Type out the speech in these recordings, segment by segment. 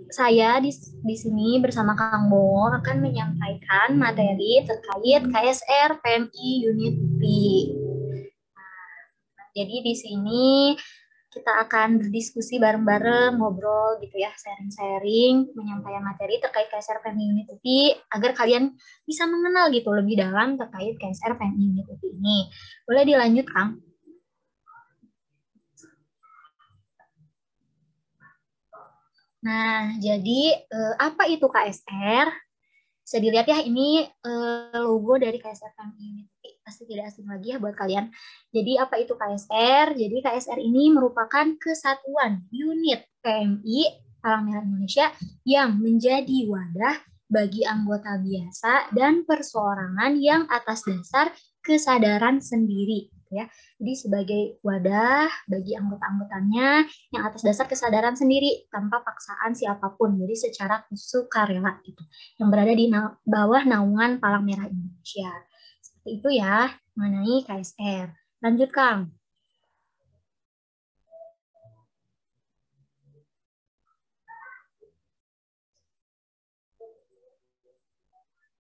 saya di sini bersama Kang Bo akan menyampaikan materi terkait KSR PMI Unit B. Jadi di sini kita akan berdiskusi bareng-bareng, ngobrol gitu ya, sharing-sharing, menyampaikan materi terkait KSR PMI Unit UPI agar kalian bisa mengenal gitu lebih dalam terkait KSR PMI Unit UPI ini. Boleh dilanjut, Kang? Nah, jadi apa itu KSR? Bisa dilihat ya, ini logo dari KSR PMI Unit UPI. Pasti tidak asing lagi ya buat kalian. Jadi apa itu KSR? Jadi KSR ini merupakan kesatuan unit PMI Palang Merah Indonesia yang menjadi wadah bagi anggota biasa dan perseorangan yang atas dasar kesadaran sendiri, ya. Jadi sebagai wadah bagi anggota-anggotanya yang atas dasar kesadaran sendiri tanpa paksaan siapapun, jadi secara sukarela gitu, yang berada di bawah naungan Palang Merah Indonesia. Seperti itu ya mengenai KSR. Lanjut, Kang.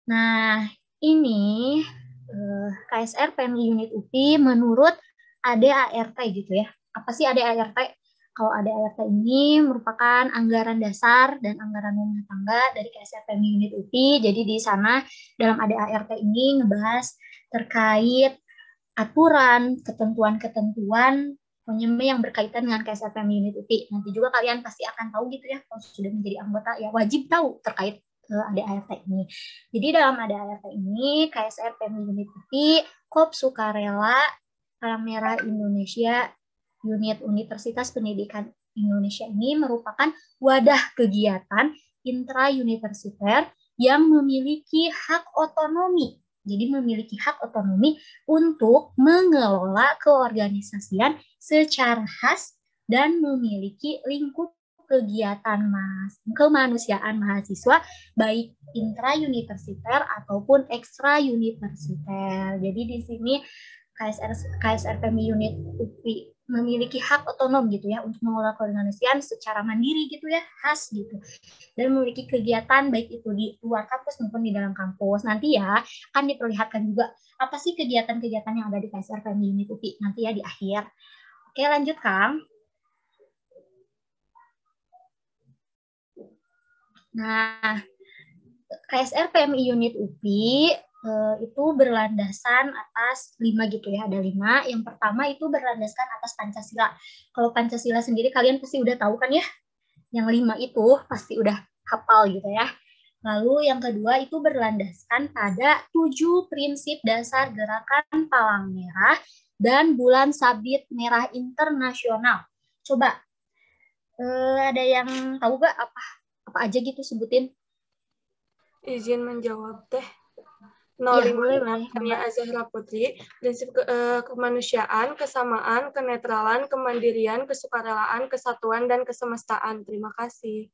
Nah, ini KSR PMI Unit UPI menurut ADART gitu ya. Apa sih ADART? Kalau ADART ini merupakan anggaran dasar dan anggaran rumah tangga dari KSR PMI Unit UPI. Jadi di sana dalam ADART ini ngebahas terkait aturan, ketentuan-ketentuan pokoknya yang berkaitan dengan KSR PMI Unit UPI. Nanti juga kalian pasti akan tahu gitu ya, kalau sudah menjadi anggota ya wajib tahu terkait ADART ini. Jadi dalam ADART ini KSR PMI Unit UPI, KOP Sukarela Palang Merah Indonesia Unit Universitas Pendidikan Indonesia ini merupakan wadah kegiatan intra-universiter yang memiliki hak otonomi. Jadi memiliki hak otonomi untuk mengelola keorganisasian secara khas dan memiliki lingkup kegiatan kemanusiaan mahasiswa baik intra-universiter ataupun ekstra-universiter. Jadi di sini KSR PMI Unit UPI memiliki hak otonom gitu ya untuk mengelola keorganisasian secara mandiri gitu ya, khas gitu, dan memiliki kegiatan baik itu di luar kampus maupun di dalam kampus. Nanti ya akan diperlihatkan juga apa sih kegiatan-kegiatan yang ada di KSR PMI Unit UPI nanti ya di akhir. Oke, lanjut, Kang. Nah, KSR PMI Unit UPI itu berlandasan atas 5 gitu ya, ada 5. Yang pertama itu berlandaskan atas Pancasila. Kalau Pancasila sendiri kalian pasti udah tahu kan ya, yang 5 itu pasti udah hafal gitu ya. Lalu yang kedua itu berlandaskan pada 7 prinsip dasar gerakan Palang Merah dan Bulan Sabit Merah Internasional. Coba ada yang tahu gak apa aja gitu, sebutin. Izin menjawab teh. Iya, boleh, boleh. Namanya Azahra Putri, prinsip kemanusiaan, kesamaan, kenetralan, kemandirian, kesukarelaan, kesatuan, dan kesemestaan. Terima kasih.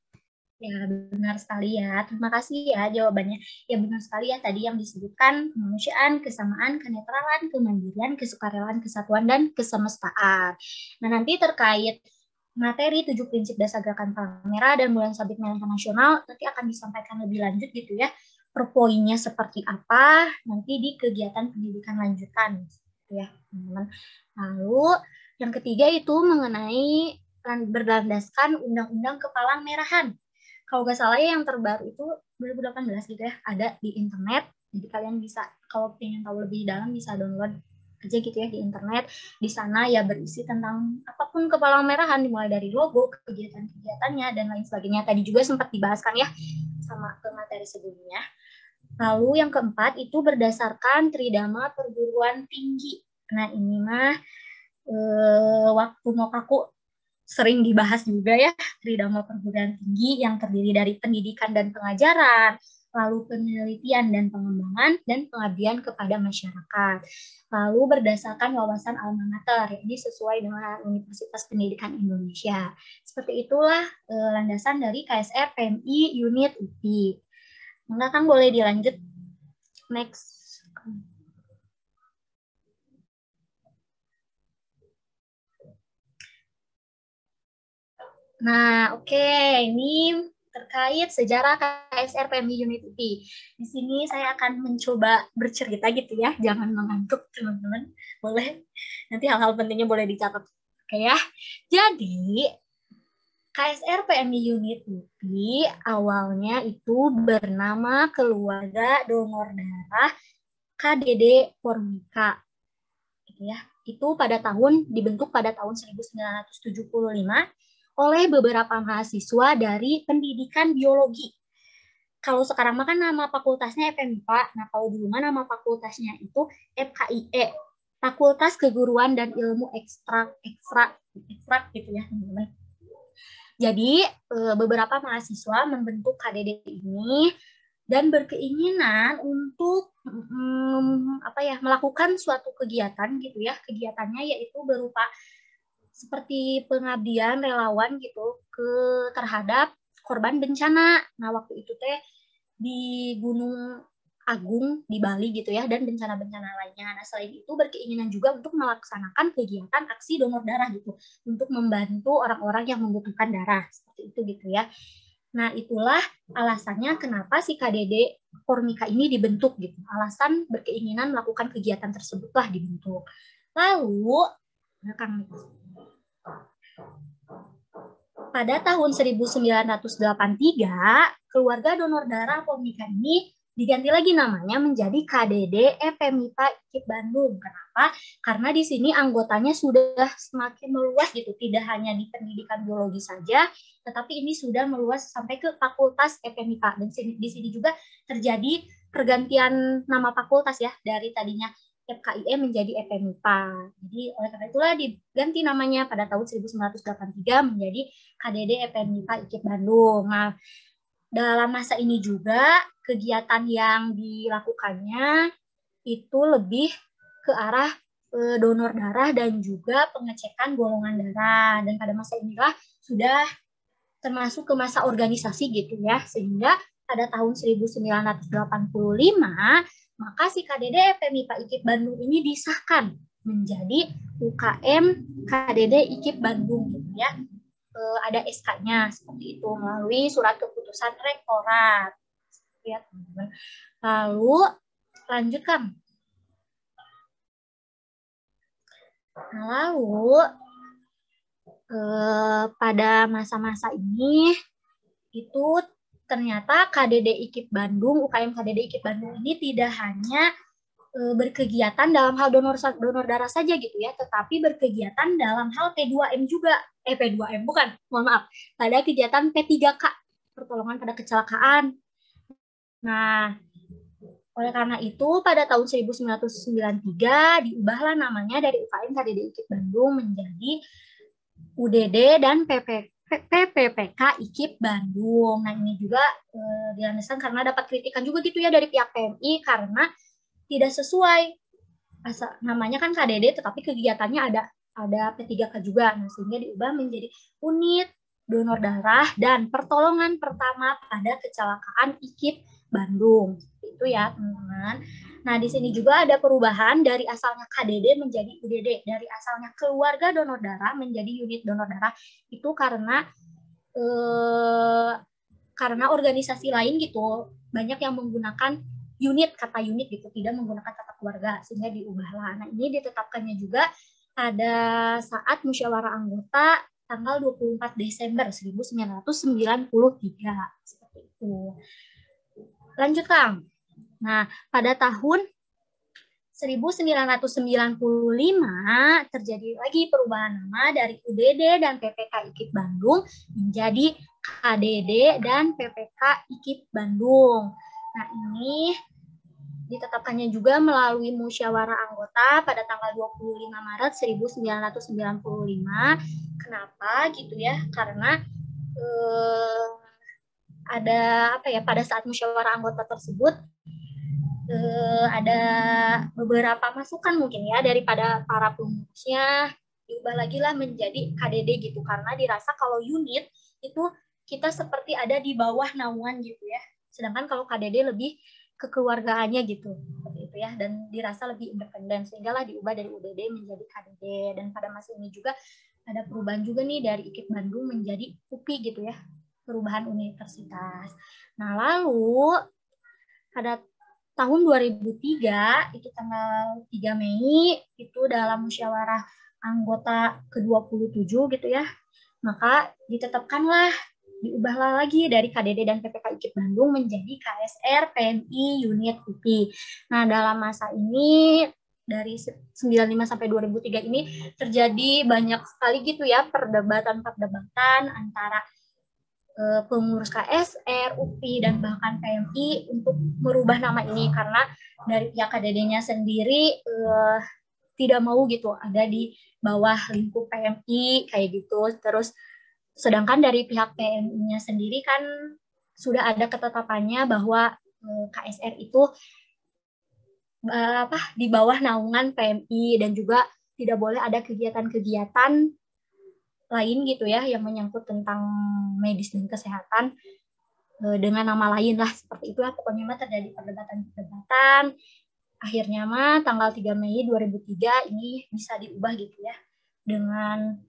Ya, benar sekali ya. Terima kasih ya jawabannya. Ya, benar sekali ya tadi yang disebutkan kemanusiaan, kesamaan, kenetralan, kemandirian, kesukarelaan, kesatuan, dan kesemestaan. Nah, nanti terkait materi 7 prinsip dasar gerakan Palang Merah dan Bulan Sabit Merah Internasional nanti akan disampaikan lebih lanjut gitu ya. Per poinnya seperti apa nanti di kegiatan pendidikan lanjutan gitu ya, teman-teman. Lalu yang ketiga itu mengenai berlandaskan Undang-Undang Kepalang Merahan. Kalau nggak salah ya yang terbaru itu 2018 gitu ya, ada di internet. Jadi kalian bisa kalau ingin tahu lebih dalam bisa download aja gitu ya di internet. Di sana ya berisi tentang apapun Kepalang Merahan, dimulai dari logo, kegiatan-kegiatannya, dan lain sebagainya. Tadi juga sempat dibahaskan ya sama ke materi sebelumnya. Lalu yang keempat itu berdasarkan Tridharma Perguruan Tinggi. Nah ini mah waktu mau kaku sering dibahas juga ya, Tridharma Perguruan Tinggi yang terdiri dari pendidikan dan pengajaran, lalu penelitian dan pengembangan, dan pengabdian kepada masyarakat. Lalu berdasarkan wawasan alma mater, ini sesuai dengan Universitas Pendidikan Indonesia. Seperti itulah landasan dari KSR PMI Unit UPI. Enggak, kan boleh dilanjut. Next. Nah, oke. Ini terkait sejarah KSR PMI Unit UPI. Di sini saya akan mencoba bercerita gitu ya, jangan mengantuk teman-teman. Boleh, nanti hal-hal pentingnya boleh dicatat. Oke ya. Jadi, KSR PMI Unit UPI awalnya itu bernama Keluarga Donor Darah KDD Formika. Gitu ya. Itu dibentuk pada tahun 1975 oleh beberapa mahasiswa dari pendidikan biologi. Kalau sekarang mah kan nama fakultasnya FMIPA, nah kalau dulu mah nama fakultasnya itu FKIE, Fakultas Keguruan dan Ilmu Ekstrak gitu ya teman-teman. Jadi beberapa mahasiswa membentuk KDD ini dan berkeinginan untuk melakukan suatu kegiatan gitu ya. Kegiatannya yaitu berupa seperti pengabdian relawan gitu terhadap korban bencana. Nah, waktu itu teh di Gunung Agung di Bali gitu ya, dan bencana-bencana lainnya. Nah, selain itu berkeinginan juga untuk melaksanakan kegiatan aksi donor darah gitu, untuk membantu orang-orang yang membutuhkan darah seperti itu gitu ya. Nah, itulah alasannya kenapa si KDD Formika ini dibentuk gitu. Alasan berkeinginan melakukan kegiatan tersebutlah dibentuk. Lalu, pada tahun 1983, keluarga donor darah Formika ini diganti lagi namanya menjadi KDD FMIPA IKIP Bandung. Kenapa? Karena di sini anggotanya sudah semakin meluas gitu, tidak hanya di pendidikan biologi saja, tetapi ini sudah meluas sampai ke fakultas FMIPA. Dan di sini juga terjadi pergantian nama fakultas ya, dari tadinya FKIE menjadi FMIPA. Jadi oleh karena itulah diganti namanya pada tahun 1983 menjadi KDD FMIPA IKIP Bandung. Nah, dalam masa ini juga kegiatan yang dilakukannya itu lebih ke arah donor darah dan juga pengecekan golongan darah. Dan pada masa inilah sudah termasuk ke masa organisasi gitu ya, sehingga pada tahun 1985 maka si KDD FMIPA IKIP Bandung ini disahkan menjadi UKM KDD IKIP Bandung gitu ya. Ada SK-nya seperti itu melalui surat keputusan rektorat ya teman-teman. Lalu lanjut Kang. Nah, lalu pada masa-masa ini itu ternyata KDD IKIP Bandung, UKM KDD IKIP Bandung ini tidak hanya berkegiatan dalam hal donor darah saja gitu ya, tetapi berkegiatan dalam hal P2M juga. P2M bukan, mohon maaf. Ada kegiatan P3K, pertolongan pada kecelakaan. Nah, oleh karena itu pada tahun 1993 diubahlah namanya dari UKM KDD IKIP Bandung menjadi UDD dan PPPK IKIP Bandung. Nah, ini juga dilandaskan karena dapat kritikan juga gitu ya dari pihak PMI karena tidak sesuai. Namanya kan KDD tetapi kegiatannya ada P3K juga. Nah, sehingga diubah menjadi unit donor darah dan pertolongan pertama pada kecelakaan IKIP Bandung. Itu ya, teman-teman. Nah, di sini juga ada perubahan dari asalnya KDD menjadi UDD, dari asalnya keluarga donor darah menjadi unit donor darah. Itu karena organisasi lain gitu banyak yang menggunakan kata unit gitu, tidak menggunakan kata keluarga, sehingga diubahlah. Nah, ini ditetapkannya juga pada saat musyawarah anggota tanggal 24 Desember 1993 seperti itu. Lanjut Kang. Nah, pada tahun 1995 terjadi lagi perubahan nama dari UDD dan PPK IKIP Bandung menjadi KDD dan PPK IKIP Bandung. Nah, ini ditetapkannya juga melalui musyawarah anggota pada tanggal 25 Maret 1995. Kenapa gitu ya? Karena ada pada saat musyawarah anggota tersebut ada beberapa masukan mungkin ya daripada para pengurusnya, diubah lagi lah menjadi KDD gitu, karena dirasa kalau unit itu kita seperti ada di bawah naungan gitu ya, sedangkan kalau KDD lebih kekeluargaannya gitu seperti itu ya, dan dirasa lebih independen, sehinggalah diubah dari UDD menjadi KDD. Dan pada masa ini juga ada perubahan juga nih dari IKIP Bandung menjadi UPI gitu ya. perubahan universitas. Nah, lalu pada tahun 2003, itu tanggal 3 Mei, itu dalam musyawarah anggota ke-27 gitu ya, maka ditetapkanlah, diubahlah lagi dari KDD dan PPK IKIP Bandung menjadi KSR PMI Unit UPI. Nah, dalam masa ini dari 95 sampai 2003 ini terjadi banyak sekali gitu ya perdebatan antara pengurus KSR, UPI, dan bahkan PMI untuk merubah nama ini karena dari pihak KDD-nya sendiri tidak mau gitu ada di bawah lingkup PMI kayak gitu. Terus sedangkan dari pihak PMI-nya sendiri kan sudah ada ketetapannya bahwa KSR itu di bawah naungan PMI dan juga tidak boleh ada kegiatan-kegiatan lain gitu ya yang menyangkut tentang medis dan kesehatan dengan nama lain lah, seperti itu lah pokoknya mah terjadi perdebatan. Akhirnya mah tanggal 3 Mei 2003 ini bisa diubah gitu ya dengan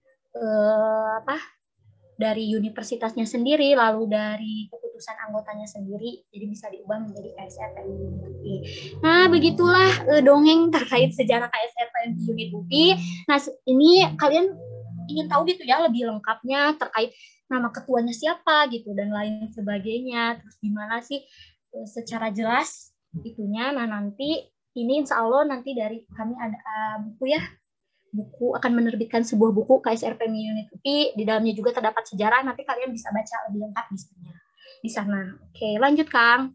dari universitasnya sendiri lalu dari keputusan anggotanya sendiri, jadi bisa diubah menjadi KSR PMI Unit UPI. Nah, begitulah dongeng terkait sejarah KSR PMI Unit UPI. Nah, ini kalian ingin tahu gitu ya lebih lengkapnya terkait nama ketuanya siapa gitu dan lain sebagainya, terus gimana sih secara jelas itunya. Nah, nanti ini insya Allah nanti dari kami ada buku ya, buku akan menerbitkan sebuah buku KSR PMI Unit UPI, di dalamnya juga terdapat sejarah, nanti kalian bisa baca lebih lengkap di sana. Oke, lanjut Kang.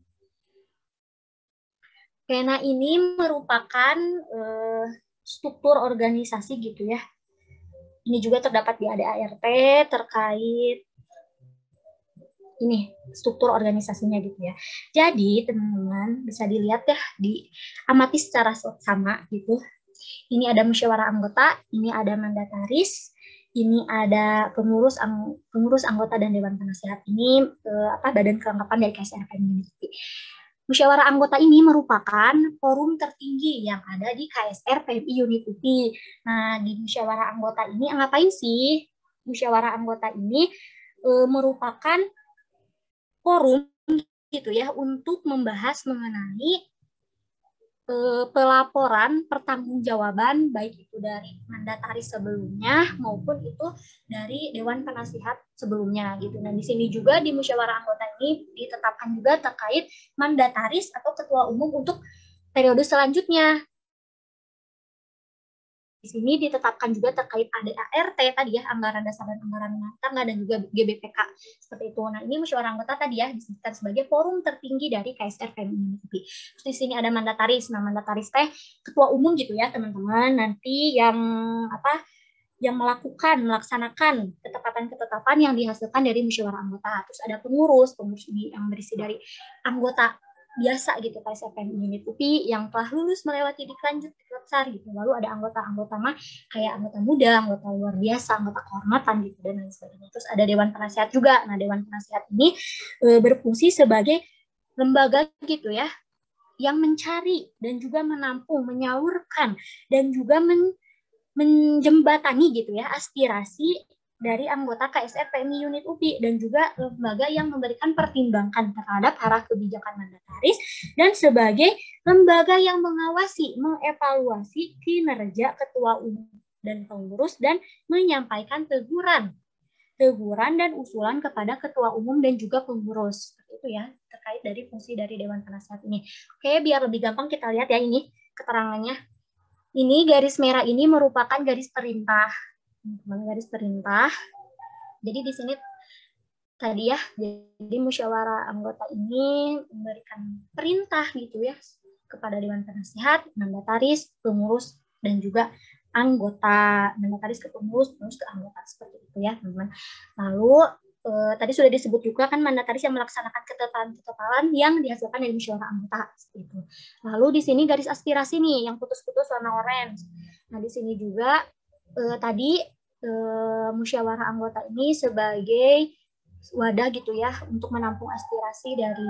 Oke, nah ini merupakan struktur organisasi gitu ya. Ini juga terdapat di ADART terkait ini struktur organisasinya gitu ya. Jadi teman-teman bisa dilihat ya, diamati secara sama gitu. Ini ada musyawarah anggota, ini ada mandataris, ini ada pengurus anggota dan dewan penasehat. Ini badan kelengkapan dari KSR PMI Unit UPI. Musyawarah anggota ini merupakan forum tertinggi yang ada di KSR PMI Unit UPI. Nah, di musyawarah anggota ini ngapain sih? Musyawarah anggota ini merupakan forum gitu ya untuk membahas mengenai pelaporan pertanggungjawaban baik itu dari mandataris sebelumnya maupun itu dari dewan penasihat sebelumnya gitu. Nah, di sini juga di musyawarah anggota ini ditetapkan juga terkait mandataris atau ketua umum untuk periode selanjutnya. Di sini ditetapkan juga terkait ADART tadi ya, anggaran dasar dan anggaran rumah tangga, dan juga GBPK seperti itu. Nah, ini musyawarah anggota tadi ya disebutkan sebagai forum tertinggi dari KSR PMI Unit UPI. Terus di sini ada mandataris. Nah, mandataris teh ketua umum gitu ya, teman-teman. Nanti yang melaksanakan ketetapan-ketetapan yang dihasilkan dari musyawarah anggota. Terus ada pengurus yang berisi dari anggota biasa gitu KSR PMI Unit UPI yang telah lulus melewati didik lanjut tingkat besar gitu. Lalu ada anggota-anggota mah kayak anggota muda, anggota luar biasa, anggota kehormatan gitu dan lain sebagainya. Terus ada dewan penasihat juga. Nah, dewan penasihat ini berfungsi sebagai lembaga gitu ya yang mencari dan juga menampung, menyalurkan dan juga menjembatani gitu ya aspirasi dari anggota KSR PMI Unit UPI dan juga lembaga yang memberikan pertimbangan terhadap arah kebijakan mandataris dan sebagai lembaga yang mengawasi, mengevaluasi kinerja ketua umum dan pengurus dan menyampaikan teguran dan usulan kepada ketua umum dan juga pengurus. Seperti itu ya terkait dari fungsi dari Dewan Penasehat ini. Oke, biar lebih gampang kita lihat ya ini keterangannya. Ini garis merah ini merupakan garis perintah. Garis perintah. Jadi di sini tadi ya, jadi musyawarah anggota ini memberikan perintah gitu ya kepada Dewan Penasehat, mandataris, pengurus, dan juga anggota. Mandataris ke pengurus ke anggota, seperti itu ya teman-teman. Lalu tadi sudah disebut juga kan mandataris yang melaksanakan ketetapan yang dihasilkan dari musyawarah anggota, seperti itu. Lalu di sini garis aspirasi nih yang putus-putus warna orange. Nah, di sini juga tadi musyawarah anggota ini sebagai wadah gitu ya untuk menampung aspirasi dari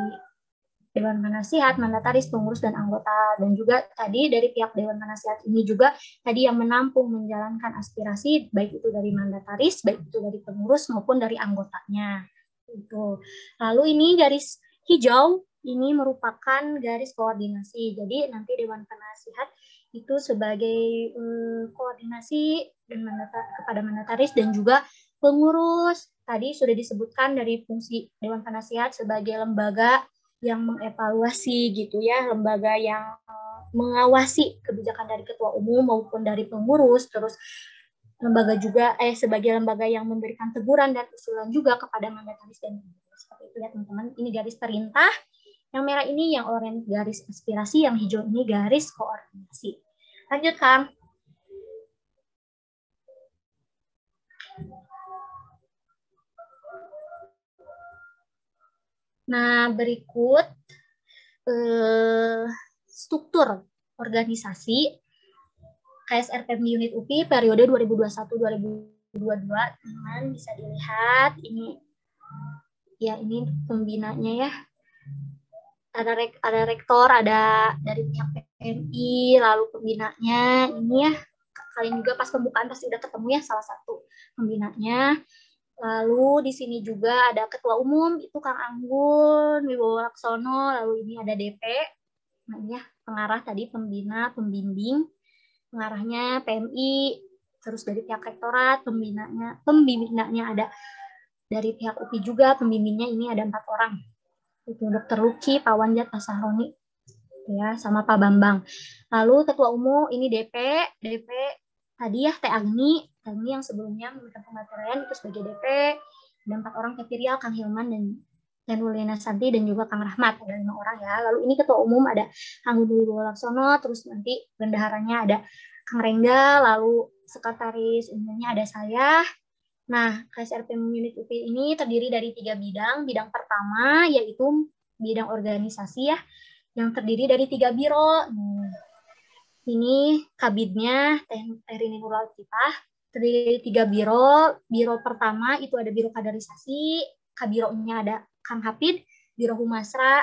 Dewan Penasihat, mandataris, pengurus, dan anggota. Dan juga tadi dari pihak Dewan Penasihat ini juga tadi yang menampung menjalankan aspirasi baik itu dari mandataris, baik itu dari pengurus maupun dari anggotanya. Itu. Lalu ini garis hijau ini merupakan garis koordinasi. Jadi nanti Dewan Penasihat itu sebagai koordinasi dan kepada mandataris dan juga pengurus. Tadi sudah disebutkan dari fungsi Dewan Penasihat sebagai lembaga yang mengevaluasi gitu ya, lembaga yang mengawasi kebijakan dari ketua umum maupun dari pengurus, terus lembaga juga sebagai lembaga yang memberikan teguran dan usulan juga kepada mandataris dan pengurus. Seperti itu ya teman-teman. Ini garis perintah. Yang merah ini yang oranye garis aspirasi, yang hijau ini garis koordinasi. Lanjut, Kang. Nah, berikut struktur organisasi KSR PEM Unit UPI periode 2021-2022. Teman bisa dilihat ini ya, ini pembinanya ya. Ada rektor, ada dari pihak PMI, lalu pembinanya ini ya. Kalian juga pas pembukaan pasti udah ketemu ya salah satu pembinanya. Lalu di sini juga ada ketua umum, itu Kang Anggun Wibowo Laksono. Lalu ini ada DP, namanya pengarah tadi, pembina, pembimbing. Pengarahnya PMI, terus dari pihak rektorat, pembinanya ada dari pihak UPI juga, pembimbingnya ini ada 4 orang. Itu Dr. Luki, Pak Wanjat, Pak Sahroni, ya, sama Pak Bambang. Lalu ketua umum ini DP tadi ya Teh Agni yang sebelumnya memberikan pematerian itu sebagai DP. Ada 4 orang, Teh Pirial, Kang Hilman, dan Wuliana Santi, dan juga Kang Rahmat, ada 5 orang ya. Lalu ini ketua umum ada Kang Budi Wibowo Laksono, terus nanti bendaharanya ada Kang Rengga, lalu sekretaris umumnya ada saya. Nah, KSR PEM Unit UPI ini terdiri dari 3 bidang. Bidang pertama yaitu bidang organisasi ya, yang terdiri dari 3 biro. Ini kabidnya Teh Rini Nurlatifah, terdiri dari 3 biro. Biro pertama itu ada biro kaderisasi, kabironya ada Kang Hafid, biro Humasra,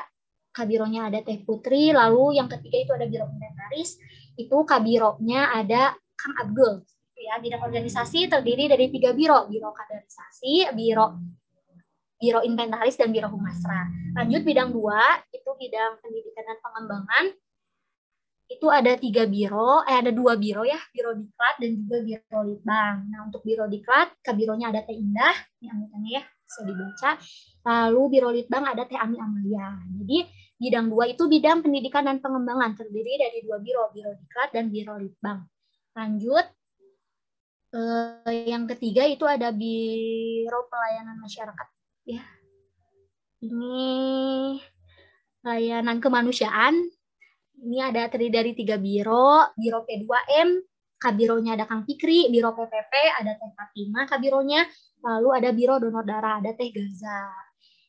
kabironya ada Teh Putri, lalu yang ketiga itu ada biro inventaris, itu kabironya ada Kang Abdul. Ya, bidang organisasi terdiri dari 3 biro kaderisasi, biro inventaris, dan biro Humasra. Lanjut bidang 2, itu bidang pendidikan dan pengembangan. Itu ada 3 biro, ada 2 biro ya, biro diklat dan juga biro litbang. Nah, untuk biro diklat, kabironya ada Teh Indah, ini anggotanya ya, bisa dibaca. Lalu biro litbang ada Teh Ami Amalia. Jadi bidang 2 itu bidang pendidikan dan pengembangan, terdiri dari 2 biro diklat dan biro litbang. Lanjut, yang ketiga itu ada biro pelayanan masyarakat ya. Ini layanan kemanusiaan. Ini ada terdiri dari 3 biro P2M, kabironya ada Kang Fikri, biro PPP ada Teh Fatima kabironya, lalu ada biro donor darah ada Teh Gaza.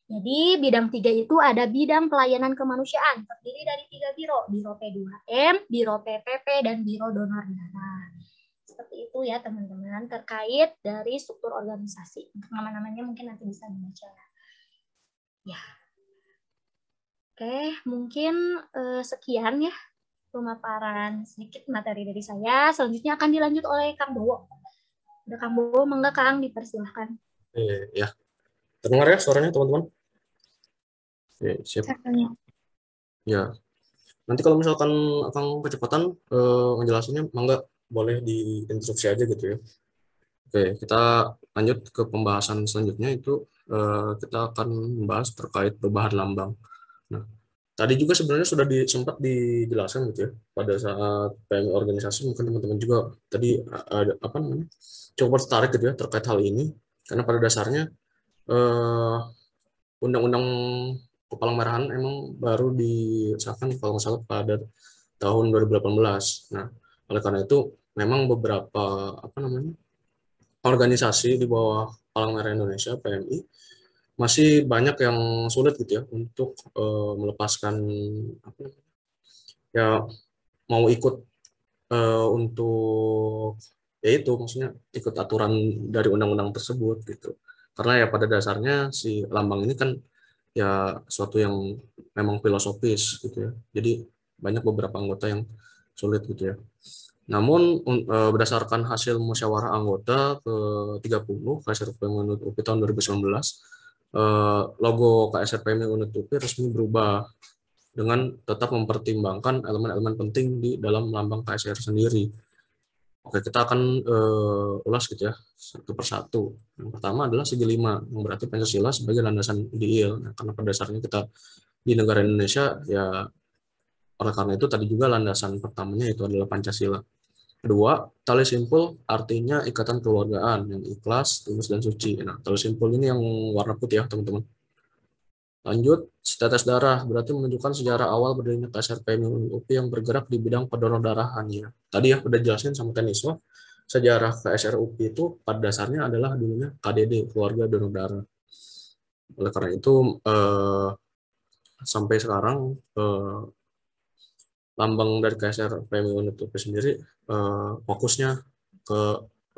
Jadi bidang 3 itu ada bidang pelayanan kemanusiaan, terdiri dari 3 biro P2M, biro PPP, dan biro donor darah. Seperti itu ya teman-teman, terkait dari struktur organisasi. Untuk nama-namanya mungkin nanti bisa dibaca. Ya. Oke, mungkin sekian ya pemaparan sedikit materi dari saya. Selanjutnya akan dilanjut oleh Kang Bowo. Udah Kang Bowo, monggo Kang, dipersilahkan. Ya, terdengar ya suaranya teman-teman? Oke, siap. Ya, nanti kalau misalkan Kang kecepatan ngejelasinnya, mangga boleh diinstruksi aja gitu ya. Oke, kita lanjut ke pembahasan selanjutnya, itu kita akan membahas terkait perubahan lambang. Nah, tadi juga sebenarnya sudah sempat dijelaskan gitu ya pada saat PM organisasi, mungkin teman-teman juga tadi ada apa namanya cukup tertarik gitu ya terkait hal ini, karena pada dasarnya Undang-Undang Kepalang Merahan emang baru disahkan kalau nggak salah pada tahun 2018. Nah, oleh karena itu memang beberapa apa namanya organisasi di bawah Palang Merah Indonesia (PMI) masih banyak yang sulit gitu ya untuk melepaskan apa, ya mau ikut untuk yaitu maksudnya ikut aturan dari undang-undang tersebut gitu, karena ya pada dasarnya si lambang ini kan ya suatu yang memang filosofis gitu ya, jadi banyak beberapa anggota yang sulit gitu ya. Namun berdasarkan hasil musyawarah anggota ke-30 KSR PEM UPI tahun 2019, logo KSR PMI Unit UPI resmi berubah dengan tetap mempertimbangkan elemen-elemen penting di dalam lambang KSR sendiri. Oke, kita akan ulas gitu ya, satu persatu. Yang pertama adalah segi 5, yang berarti Pancasila sebagai landasan ideal. Nah, karena pada dasarnya kita di negara Indonesia, ya oleh karena itu tadi juga landasan pertamanya itu adalah Pancasila. Kedua, tali simpul artinya ikatan keluargaan yang ikhlas, tulus, dan suci. Nah, tali simpul ini yang warna putih ya, teman-teman. Lanjut, tetes darah berarti menunjukkan sejarah awal berdirinya KSR PMI UPI yang bergerak di bidang pendonor darahannya. Tadi ya udah jelasin sama Teniswa, sejarah KSR UPI itu pada dasarnya adalah dulunya KDD, keluarga donor darah. Oleh karena itu sampai sekarang lambang dari KSR PMI Unit UPI sendiri fokusnya ke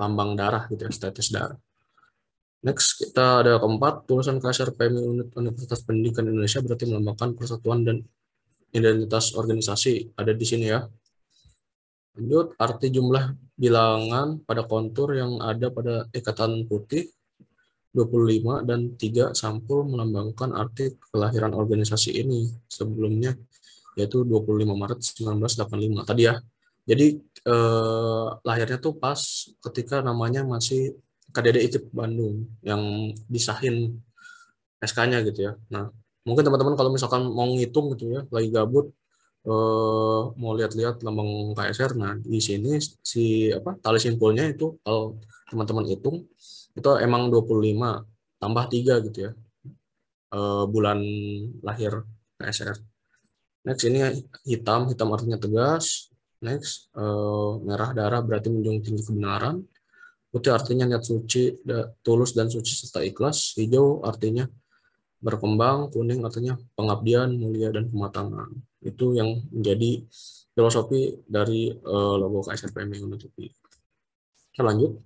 lambang darah gitu ya, tetes darah. Next, kita ada keempat, tulisan KSR PMI Universitas Pendidikan Indonesia berarti melambangkan persatuan dan identitas organisasi. Ada di sini ya. Lanjut, arti jumlah bilangan pada kontur yang ada pada ikatan putih 25 dan 3 sampul melambangkan arti kelahiran organisasi ini sebelumnya, yaitu 25 Maret 1985. Tadi ya. Jadi lahirnya tuh pas ketika namanya masih KDD IKIP Bandung yang disahin SK-nya gitu ya. Nah, mungkin teman-teman kalau misalkan mau ngitung gitu ya, lagi gabut mau lihat-lihat lambang KSR, nah di sini si apa tali simpulnya itu kalau teman-teman hitung itu emang 25 tambah 3 gitu ya. Bulan lahir KSR. Next ini hitam artinya tegas. Next merah darah berarti menjunjung tinggi kebenaran. Putih artinya niat suci, tulus dan suci serta ikhlas. Hijau artinya berkembang, kuning artinya pengabdian, mulia dan kematangan. Itu yang menjadi filosofi dari logo KSR PMI Unit UPI. Kita lanjut.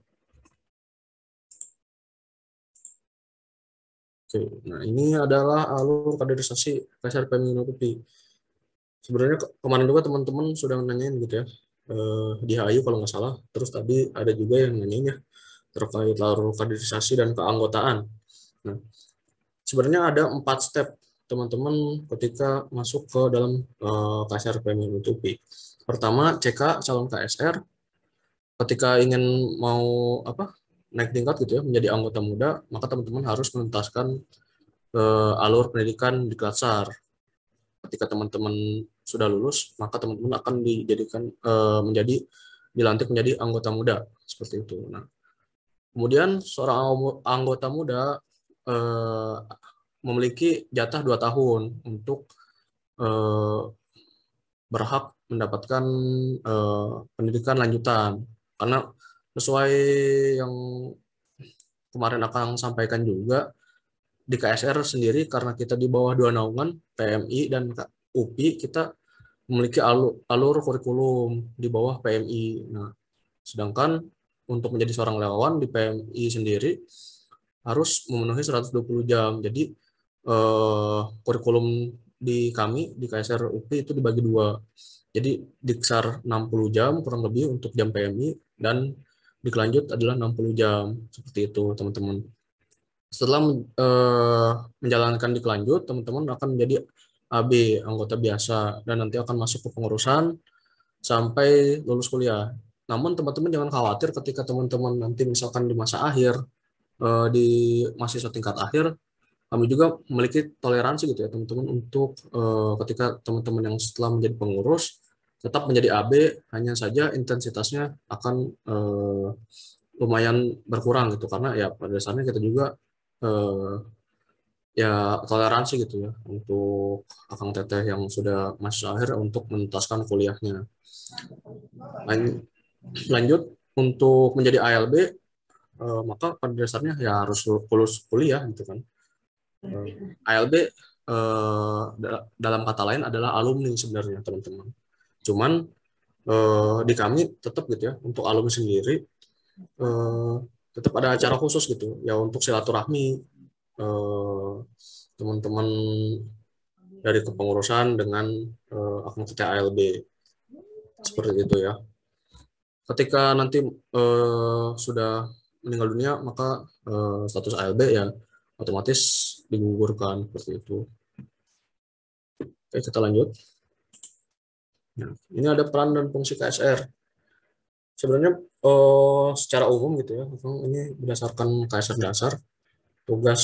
Oke, nah ini adalah alur kaderisasi KSR PMI Unit UPI. Sebenarnya kemarin juga teman-teman sudah nanyain gitu ya, di HAYU kalau nggak salah. Terus tadi ada juga yang nanyain ya terkait alur kaderisasi dan keanggotaan. Nah, sebenarnya ada 4 step teman-teman ketika masuk ke dalam KSR PMI Unit UPI. Pertama, CK calon KSR ketika ingin mau naik tingkat gitu ya menjadi anggota muda, maka teman-teman harus menuntaskan alur pendidikan di Klatsar. Ketika teman-teman sudah lulus, maka teman-teman akan dijadikan dilantik menjadi anggota muda seperti itu. Nah, kemudian seorang anggota muda memiliki jatah 2 tahun untuk berhak mendapatkan pendidikan lanjutan. Karena sesuai yang kemarin akan sampaikan juga, di KSR sendiri karena kita di bawah 2 naungan, PMI dan UPI, kita memiliki alur kurikulum di bawah PMI. Nah, sedangkan untuk menjadi seorang relawan di PMI sendiri harus memenuhi 120 jam. Jadi kurikulum di kami di KSR UPI itu dibagi 2. Jadi diksar 60 jam kurang lebih untuk jam PMI dan dikelanjut adalah 60 jam. Seperti itu, teman-teman. Setelah menjalankan dikelanjut, teman-teman akan menjadi AB, anggota biasa, dan nanti akan masuk ke pengurusan sampai lulus kuliah. Namun teman-teman jangan khawatir ketika teman-teman nanti misalkan di masa akhir, di mahasiswa tingkat akhir, kami juga memiliki toleransi gitu ya teman-teman untuk ketika teman-teman yang setelah menjadi pengurus tetap menjadi AB, hanya saja intensitasnya akan lumayan berkurang gitu, karena ya pada dasarnya kita juga ya toleransi gitu ya untuk akang teteh yang sudah mahasiswa akhir untuk menuntaskan kuliahnya. Lanjut untuk menjadi ALB, maka pada dasarnya ya harus lulus kuliah gitu kan. ALB dalam kata lain adalah alumni sebenarnya teman-teman. Cuman di kami tetap gitu ya untuk alumni sendiri tetap ada acara khusus gitu ya untuk silaturahmi teman-teman dari kepengurusan dengan akun ALB seperti itu ya. Ketika nanti sudah meninggal dunia, maka status ALB ya otomatis digugurkan seperti itu. Oke, kita lanjut. Nah, ini ada peran dan fungsi KSR. Sebenarnya secara umum gitu ya, ini berdasarkan KSR dasar, tugas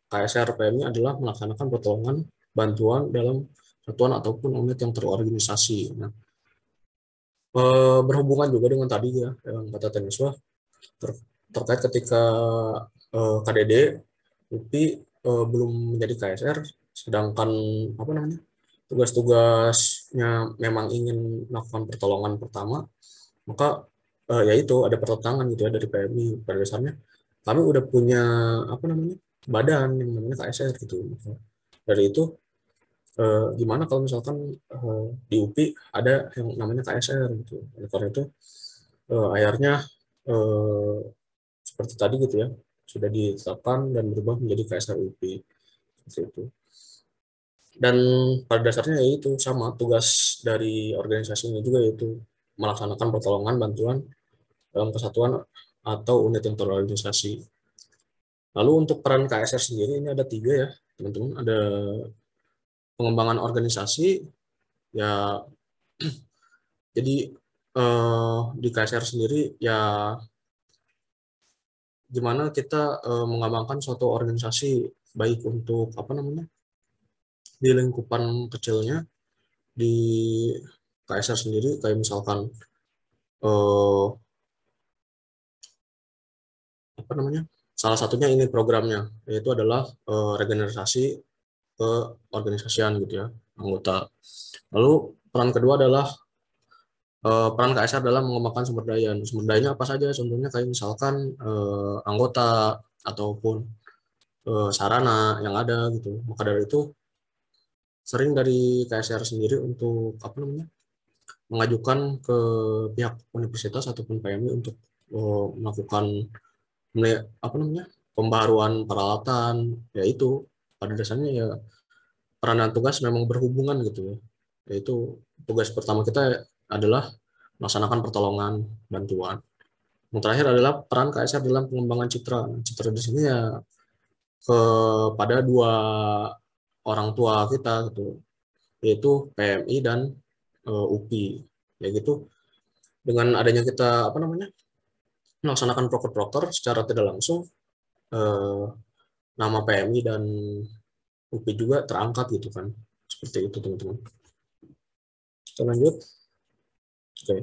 KSR PMI adalah melaksanakan pertolongan bantuan dalam satuan ataupun unit yang terorganisasi. Nah, berhubungan juga dengan tadi ya, yang kata Teniswa, terkait ketika KDD, UPI belum menjadi KSR, sedangkan apa namanya tugas-tugasnya memang ingin melakukan pertolongan pertama, maka yaitu ada pertentangan gitu ya dari PMI. Pada dasarnya kami udah punya apa namanya badan yang namanya KSR gitu. Dari itu gimana kalau misalkan di UPI ada yang namanya KSR gitu. Oleh karena itu akhirnya seperti tadi gitu ya, sudah ditetapkan dan berubah menjadi KSR UPI seperti itu. Dan pada dasarnya itu sama tugas dari organisasi ini juga, yaitu melaksanakan pertolongan bantuan dalam kesatuan atau unit yang terorganisasi. Lalu untuk peran KSR sendiri ini ada 3 ya teman-teman. Ada pengembangan organisasi ya, jadi di KSR sendiri ya gimana kita mengembangkan suatu organisasi, baik untuk apa namanya di lingkupan kecilnya di KSR sendiri, kayak misalkan apa namanya salah satunya ini programnya, yaitu adalah regenerasi keorganisasian gitu ya anggota. Lalu peran kedua adalah peran KSR dalam mengembangkan sumber daya. Sumber dayanya apa saja? Contohnya kayak misalkan anggota ataupun sarana yang ada gitu. Maka dari itu sering dari KSR sendiri untuk apa namanya mengajukan ke pihak universitas ataupun PMI untuk melakukan apa namanya pembaruan peralatan, yaitu pada dasarnya ya peran dan tugas memang berhubungan gitu ya. Yaitu tugas pertama kita adalah melaksanakan pertolongan bantuan. Yang terakhir adalah peran KSR dalam pengembangan citra. Citra di sini ya kepada 2 orang tua kita gitu, yaitu PMI dan UPI. Ya gitu. Dengan adanya kita apa namanya melaksanakan proker-proker secara tidak langsung, nama PMI dan UPI juga terangkat gitu kan. Seperti itu teman-teman. Kita lanjut. Oke.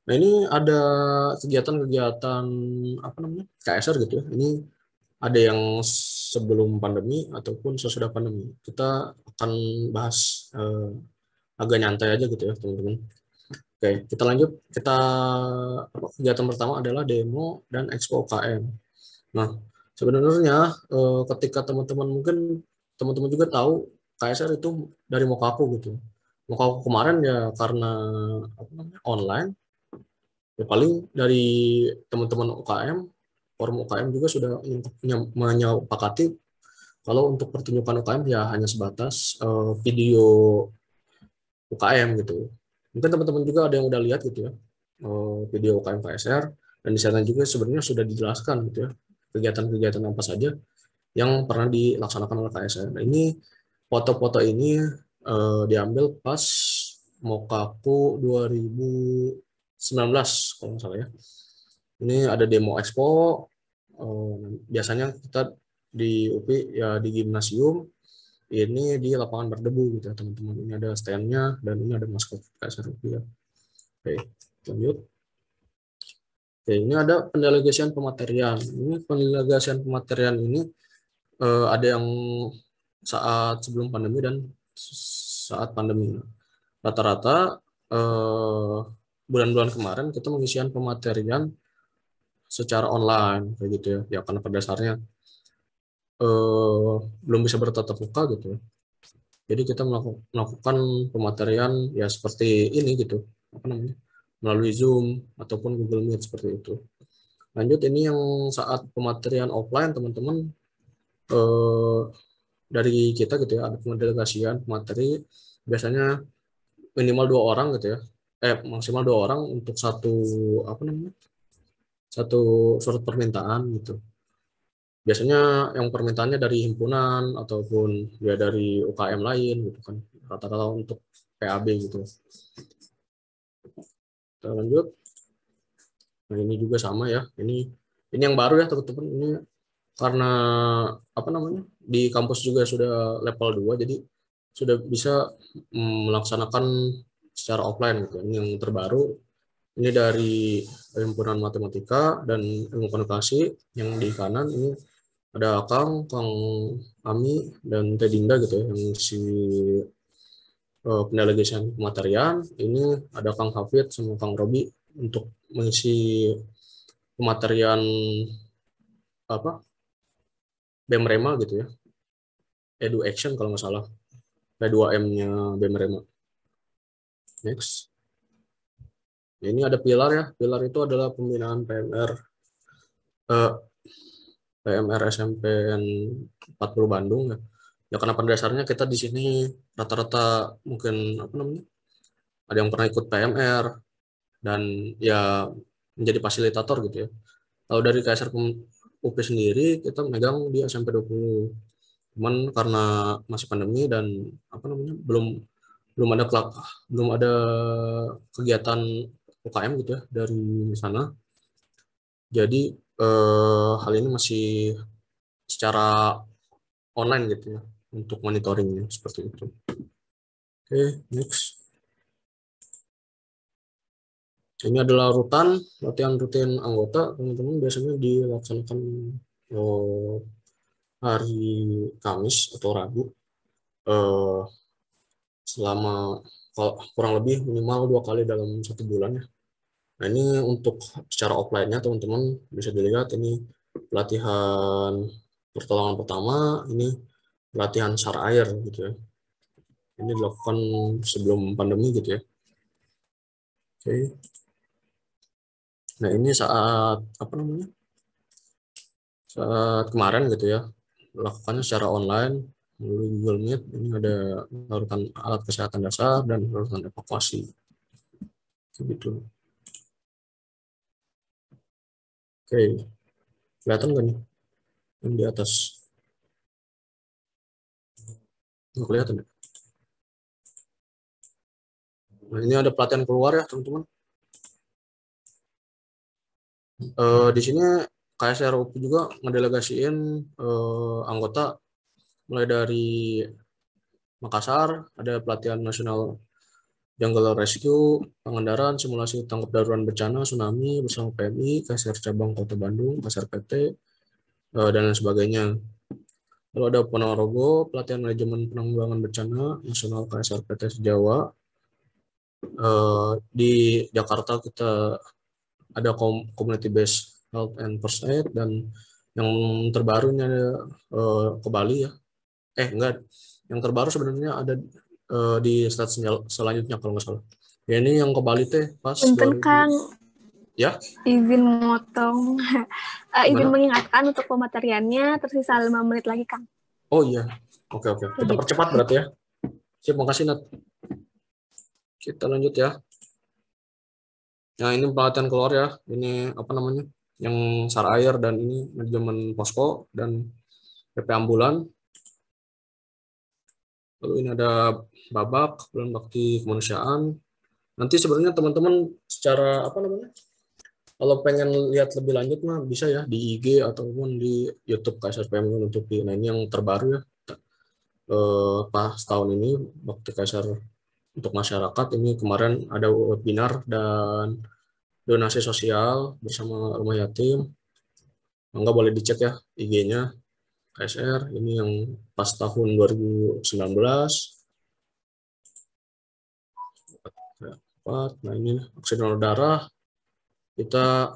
Nah, ini ada kegiatan-kegiatan apa namanya KSR gitu ya. Ini ada yang sebelum pandemi ataupun sesudah pandemi. Kita akan bahas agak nyantai aja gitu ya teman-teman. Oke, kita lanjut. Kegiatan pertama adalah demo dan expo UKM. Nah, sebenarnya ketika teman-teman mungkin teman-teman juga tahu KSR itu dari Mokaku gitu. Mokaku kemarin ya karena apa namanya online. Ya paling dari teman-teman UKM, forum UKM juga sudah menyepakati kalau untuk pertunjukan UKM ya hanya sebatas video UKM gitu. Mungkin teman-teman juga ada yang udah lihat gitu ya video UKM KSR, dan di sana juga sebenarnya sudah dijelaskan gitu ya kegiatan-kegiatan apa saja yang pernah dilaksanakan oleh KSR. Nah, ini foto-foto ini diambil pas Mokaku 2019 kalau nggak salah ya. Ini ada demo expo. Biasanya kita di UPI ya di gimnasium, ini di lapangan berdebu gitu ya teman-teman. Ini ada stand-nya dan ini ada maskot KSR UPI ya. Oke, lanjut. Oke, ini ada pendelegasian pematerian. Ini pendelegasian pematerian ini ada yang saat sebelum pandemi dan saat pandemi. Rata-rata bulan-bulan kemarin kita mengisian pematerian secara online kayak gitu ya. Ya karena pada dasarnya belum bisa bertatap muka gitu ya. Jadi kita melakukan pematerian ya seperti ini gitu, apa namanya, melalui Zoom ataupun Google Meet seperti itu. Lanjut, ini yang saat pematerian offline teman-teman dari kita gitu ya, ada pendelegasian pemateri biasanya minimal 2 orang gitu ya, maksimal 2 orang untuk satu apa namanya satu surat permintaan gitu. biasanya yang permintaannya dari himpunan ataupun ya dari UKM lain gitu kan, rata-rata untuk PAB gitu. Kita lanjut. Nah, ini juga sama ya. Ini yang baru ya teman-teman. Ini karena apa namanya? Di kampus juga sudah level 2 jadi sudah bisa melaksanakan secara offline gitu. Ini yang terbaru. Ini dari himpunan matematika dan ilmu komunikasi. Yang di kanan ini ada Kang Ami dan Teh Dinda gitu ya, yang si pendelegasian kematerian. Ini ada Kang Hafid sama Kang Robi untuk mengisi kematerian apa BEM-REMA gitu ya, Edu Action kalau nggak salah, P2M-nya BEM-REMA. Next. Ini ada pilar ya, pilar itu adalah pembinaan PMR SMPN 40 Bandung ya. Ya karena pada dasarnya kita di sini rata-rata mungkin apa namanya, ada yang pernah ikut PMR dan ya menjadi fasilitator gitu ya. Kalau dari KSR UP sendiri kita megang di SMP 20. Cuman karena masih pandemi dan apa namanya belum ada kegiatan UKM gitu ya dari sana. Jadi hal ini masih secara online gitu ya untuk monitoringnya seperti itu. Oke, next. Ini adalah latihan rutin anggota, teman-teman biasanya dilaksanakan hari Kamis atau Rabu selama kurang lebih minimal 2 kali dalam 1 bulan ya. Nah ini untuk secara offline-nya teman-teman bisa dilihat ini pelatihan pertolongan pertama, ini pelatihan SAR air gitu ya. Ini dilakukan sebelum pandemi gitu ya. Oke. Nah ini saat apa namanya? Saat kemarin gitu ya, lakukannya secara online melalui Google Meet. Ini ada larutan alat kesehatan dasar dan larutan evakuasi. Begitu. Oke, kelihatan nggak nih yang di atas? Nggak kelihatan ya? Nah ini ada pelatihan keluar ya teman-teman. Di sini KSR UP juga ngedelegasiin anggota mulai dari Makassar, ada pelatihan nasional Jungle Rescue, pengendaraan, simulasi tanggap darurat bencana, tsunami bersama PMI, KSR Cabang Kota Bandung, KSR PT, dan lain sebagainya. Lalu ada Ponorogo, pelatihan manajemen penanggulangan bencana nasional KSR PT Sejawa. Di Jakarta kita ada community based health and first aid, dan yang terbarunya ada ke Bali ya. Enggak, yang terbaru sebenarnya ada di slide selanjutnya kalau nggak salah. Ya ini yang ke Bali teh pas Punten Kang, ya. Izin memotong, izin Gimana? mengingatkan untuk pemateriannya tersisa 5 menit lagi Kang. Oh iya, oke. Kita percepat berarti ya. Siap, makasih Nat. Kita lanjut ya. Nah ini pelatihan keluar ya. Ini apa namanya? Yang SAR air dan ini manajemen posko dan PP ambulan. Lalu ini ada babak bulan bakti kemanusiaan. Nanti sebenarnya teman-teman secara apa namanya? Kalau pengen lihat lebih lanjut mah bisa ya di IG ataupun di YouTube KSR PM menutupi. Nah ini yang terbaru ya. Pas tahun ini bakti KSR untuk masyarakat ini kemarin ada webinar dan donasi sosial bersama rumah yatim. Enggak boleh dicek ya IG-nya KSR. Ini yang pas tahun 2019. Nah ini aksi donor darah kita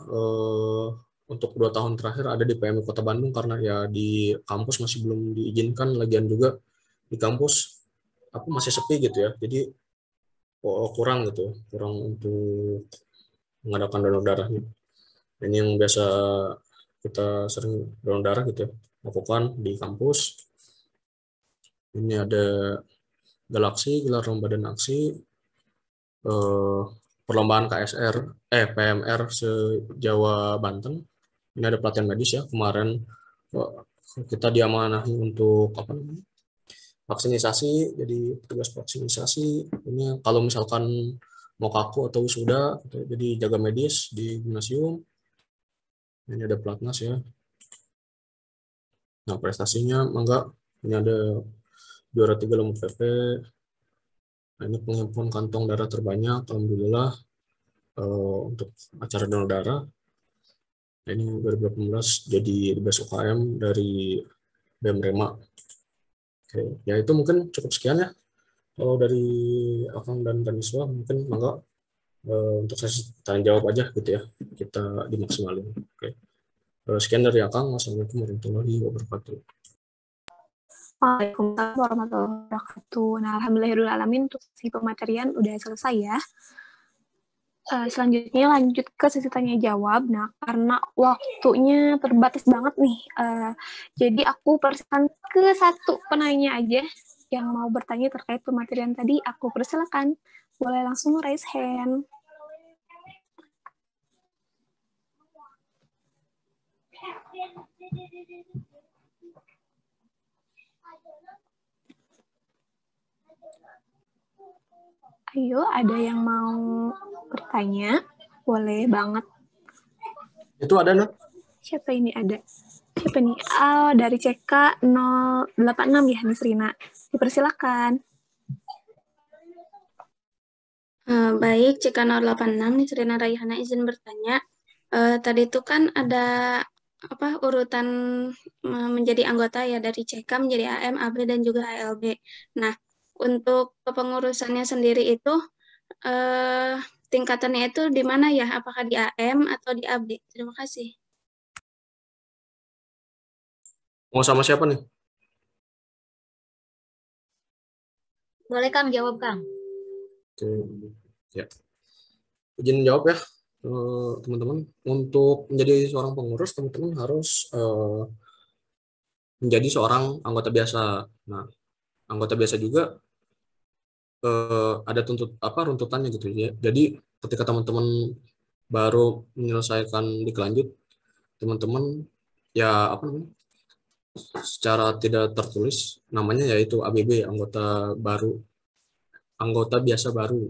untuk 2 tahun terakhir ada di PMI Kota Bandung karena ya di kampus masih belum diizinkan, lagian juga di kampus aku masih sepi gitu ya, jadi kurang gitu, kurang untuk mengadakan donor darahnya. Ini yang biasa kita sering donor darah gitu ya, lakukan di kampus. Ini ada Galaksi, gelar lomba dan aksi perlombaan PMR se-Jawa Banten. Ini ada pelatihan medis ya, kemarin kita diamanahi untuk apa namanya, vaksinisasi, jadi petugas vaksinisasi. Ini kalau misalkan mau kaku atau wisuda, jadi jaga medis di gimnasium. Ini ada pelatnas ya. Nah, prestasinya enggak, ini ada juara 3 lomba PP. Nah, ini penghimpun kantong darah terbanyak, alhamdulillah, untuk acara donor darah. Nah, ini 2018 jadi the best UKM dari BEM Rema. Oke, ya itu mungkin cukup sekian ya. Kalau dari Akang dan Taniswa mungkin enggak, untuk sesi tanya jawab aja gitu ya. Kita dimaksimalin. Oke. Sekian dari Akang. Wassalamualaikum warahmatullahi wabarakatuh. Waalaikumsalam warahmatullahi wabarakatuh. Nah, alhamdulillahirrahmanirrahim, untuk sesi pematerian udah selesai ya. Selanjutnya lanjut ke sesi tanya jawab. Nah, karena waktunya terbatas banget nih, jadi aku persilakan ke satu penanya aja yang mau bertanya terkait pematerian tadi. Aku persilakan, boleh langsung raise hand. Ayo, ada yang mau bertanya? Boleh banget. Itu ada, Nak? Siapa ini ada? Siapa nih? Oh, dari CK 086 ya, Miss Rina. Dipersilakan. Baik, CK 086, Miss Rina Raihana izin bertanya. Tadi itu kan ada urutan menjadi anggota ya, dari CK menjadi AM, AB, dan juga ALB. Nah, untuk kepengurusannya sendiri itu tingkatannya itu di mana ya? Apakah di AM atau di AB? Terima kasih. Mau sama siapa nih? Boleh Kang jawab Kang. Oke, ya. Izin jawab ya, teman-teman. Untuk menjadi seorang pengurus, teman-teman harus menjadi seorang anggota biasa. Nah, anggota biasa juga ada runtutannya gitu ya. Jadi ketika teman-teman baru menyelesaikan diklat lanjut, teman-teman ya secara tidak tertulis namanya yaitu ABB, anggota biasa baru.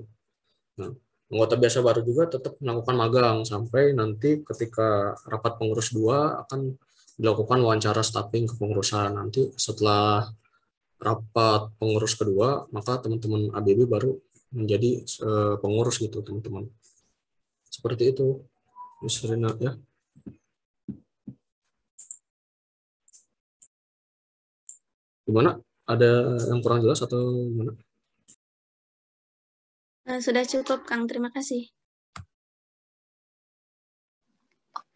Nah, anggota biasa baru juga tetap melakukan magang sampai nanti ketika rapat pengurus 2 akan dilakukan wawancara staffing kepengurusan. Nanti setelah rapat pengurus kedua, maka teman-teman ABB baru menjadi pengurus gitu, teman-teman. Seperti itu, Miss Rina ya. Gimana? Ada yang kurang jelas atau gimana? Sudah cukup, Kang. Terima kasih.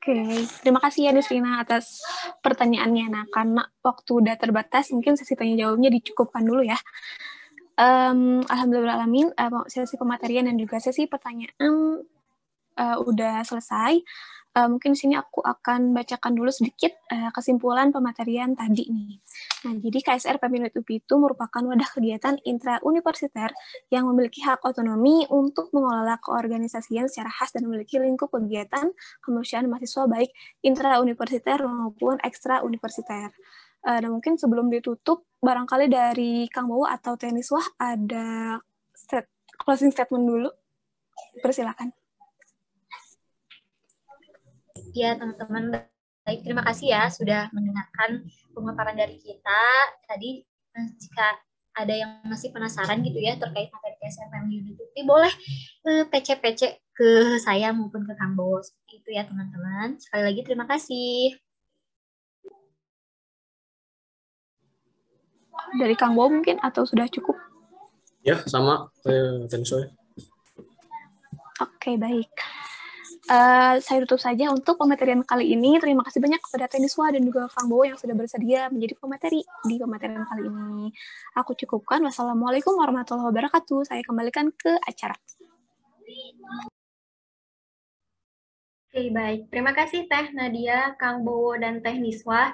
Oke, terima kasih ya, Miss Rina, atas pertanyaannya. Nah, karena waktu udah terbatas, mungkin sesi tanya jawabnya dicukupkan dulu ya. Alhamdulillahirrahmanirrahim, sesi pematerian dan juga sesi pertanyaan udah selesai. Mungkin di sini aku akan bacakan dulu sedikit kesimpulan pematerian tadi nih. Nah, jadi KSR PEM Unit UPI itu merupakan wadah kegiatan intra-universiter yang memiliki hak otonomi untuk mengelola keorganisasian secara khas dan memiliki lingkup kegiatan kemanusiaan mahasiswa baik intra-universiter maupun ekstra-universiter. Dan mungkin sebelum ditutup, barangkali dari Kang Bowo atau Teniswah ada closing statement dulu. Persilakan. Ya, teman-teman, baik, terima kasih ya sudah mendengarkan pemaparan dari kita. Tadi jika ada yang masih penasaran gitu ya terkait materi KSR Unit UPI, boleh PC-PC ke saya maupun ke Kang Bowo. Seperti itu ya, teman-teman. Sekali lagi terima kasih. Dari Kang Bowo mungkin atau sudah cukup? Ya, sama kayak Tensoy. Oke, baik. Saya tutup saja untuk pematerian kali ini. Terima kasih banyak kepada Teniswa dan juga Kang Bowo yang sudah bersedia menjadi pemateri di pematerian kali ini. Aku cukupkan. Wassalamualaikum warahmatullahi wabarakatuh. Saya kembalikan ke acara. Oke, baik. Terima kasih Teh Nadia, Kang Bowo, dan Teh Niswa